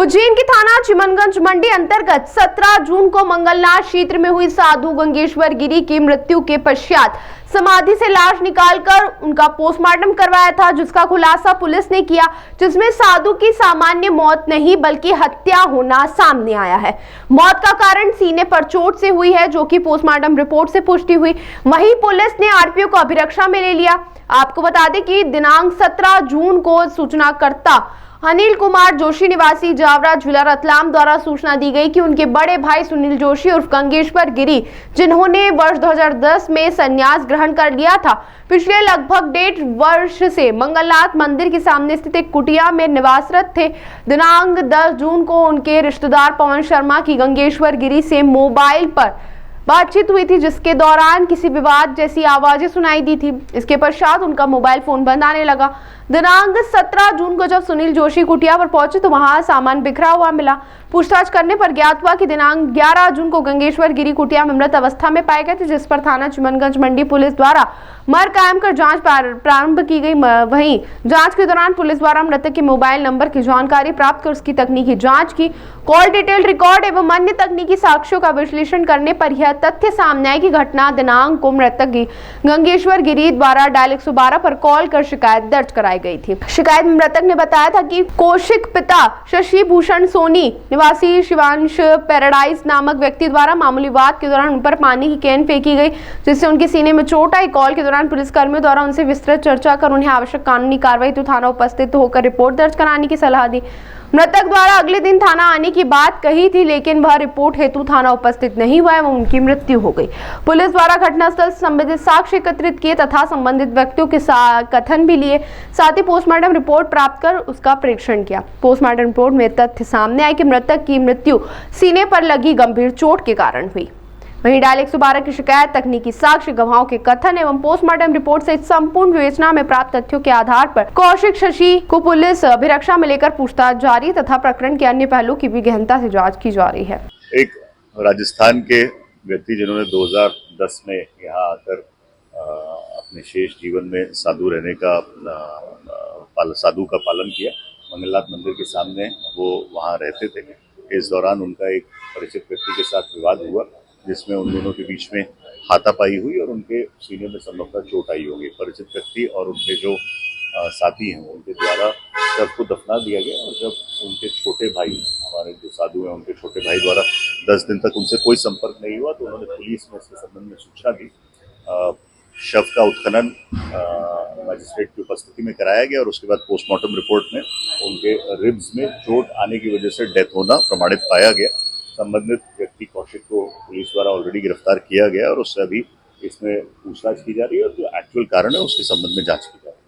उज्जैन की थाना चिमनगंज मंडी अंतर्गत 17 जून को मंगलनाथ क्षेत्र में हुई साधु गंगेश्वर गिरी की मृत्यु के पश्चात समाधि से लाश निकालकर उनका पोस्टमार्टम करवाया था, जिसका खुलासा पुलिस ने किया, जिसमें साधु की सामान्य मौत नहीं बल्कि हत्या होना सामने आया है। मौत का कारण सीने पर चोट से हुई है, जो कि पोस्टमार्टम रिपोर्ट से पुष्टि हुई। वहीं पुलिस ने आरोपियों को अभिरक्षा में ले लिया। आपको बता दें कि दिनांक 17 जून को सूचनाकर्ता अनिल कुमार जोशी निवासी जावरा जिला रतलाम द्वारा सूचना दी गई कि उनके बड़े भाई सुनील जोशी उर्फ गंगेश्वर गिरी, जिन्होंने वर्ष 2010 में संन्यास ग्रहण कर लिया था, पिछले लगभग 1.5 वर्ष से मंगलनाथ मंदिर के सामने स्थित एक कुटिया में निवासरत थे। दिनांक 10 जून को उनके रिश्तेदार पवन शर्मा की गंगेश्वर गिरी से मोबाइल पर बातचीत हुई थी, जिसके दौरान किसी विवाद जैसी आवाजें सुनाई दी थी। इसके पश्चात उनका मोबाइल फोन बंद आने लगा। दिनांक 17 जून को जब सुनील जोशी कुटिया पर पहुंचे तो वहां सामान बिखरा हुआ मिला। पूछताछ करने पर ज्ञात हुआ कि दिनांक 11 जून को गंगेश्वर गिरी कुटिया में मृत अवस्था में पाए गए थे, जिस पर थाना चिमनगंज मंडी पुलिस द्वारा मर कायम कर जांच प्रारंभ की गई। वहीं जांच के दौरान पुलिस द्वारा मृतक के मोबाइल नंबर की जानकारी प्राप्त कर उसकी तकनीकी जांच की। कॉल डिटेल रिकॉर्ड एवं अन्य तकनीकी साक्ष्यों का विश्लेषण करने पर यह तथ्य सामने आया कि घटना दिनांक को मृतक गंगेश्वर गिरी द्वारा डायल 112 पर कॉल कर शिकायत दर्ज कराई गई थी। शिकायत में मृतक ने बताया था कि कौशिक पिता शशि भूषण सोनी निवासी शिवांश पैराडाइज नामक व्यक्ति द्वारा मामूली वाद के दौरान उन पर पानी की कैन फेंकी गई, जिससे उनके सीने में चोट आई। कॉल के दौरान पुलिस कर्मियों द्वारा उनसे विस्तृत चर्चा कर उन्हें आवश्यक कानूनी कार्रवाई तो थाना उपस्थित होकर रिपोर्ट दर्ज कराने की सलाह दी। मृतक द्वारा अगले दिन थाना आने की बात कही थी, लेकिन वह रिपोर्ट हेतु थाना उपस्थित नहीं हुआ एवं उनकी मृत्यु हो गई। पुलिस द्वारा घटनास्थल से संबंधित साक्ष्य एकत्रित किए तथा संबंधित व्यक्तियों के कथन भी लिए, साथ ही पोस्टमार्टम रिपोर्ट प्राप्त कर उसका परीक्षण किया। पोस्टमार्टम रिपोर्ट में तथ्य सामने आए कि मृतक की मृत्यु सीने पर लगी गंभीर चोट के कारण हुई। वहीं डायल 112 की शिकायत, तकनीकी साक्ष्य, गवाहों के कथन एवं पोस्टमार्टम रिपोर्ट सहित संपूर्ण विवेचना में प्राप्त तथ्यों के आधार पर कौशिक शशि को पुलिस अभिरक्षा में लेकर पूछताछ जारी तथा प्रकरण के अन्य पहलू की भी गहनता से जांच की जा रही है। एक राजस्थान के व्यक्ति जिन्होंने 2010 में यहाँ आकर अपने शेष जीवन में साधु रहने का साधु का पालन किया, मंगलनाथ मंदिर के सामने वो वहाँ रहते थे। इस दौरान उनका एक परिचित व्यक्ति के साथ विवाद हुआ, जिसमें उन दोनों के बीच में हाथापाई हुई और उनके सीने में संभवतः चोट आई होगी। परिचित व्यक्ति और उनके जो साथी हैं उनके द्वारा शव को दफना दिया गया, और जब उनके छोटे भाई, हमारे जो साधु हैं उनके छोटे भाई द्वारा 10 दिन तक उनसे कोई संपर्क नहीं हुआ, तो उन्होंने पुलिस में इसके संबंध में सूचना दी। शव का उत्खनन मजिस्ट्रेट की उपस्थिति में कराया गया और उसके बाद पोस्टमार्टम रिपोर्ट में उनके रिब्स में चोट आने की वजह से डेथ होना प्रमाणित पाया गया। संबंधित व्यक्ति कौशिक को पुलिस द्वारा ऑलरेडी गिरफ्तार किया गया और उससे अभी इसमें पूछताछ की जा रही है और जो एक्चुअल कारण है उसके संबंध में जांच की जा रही है।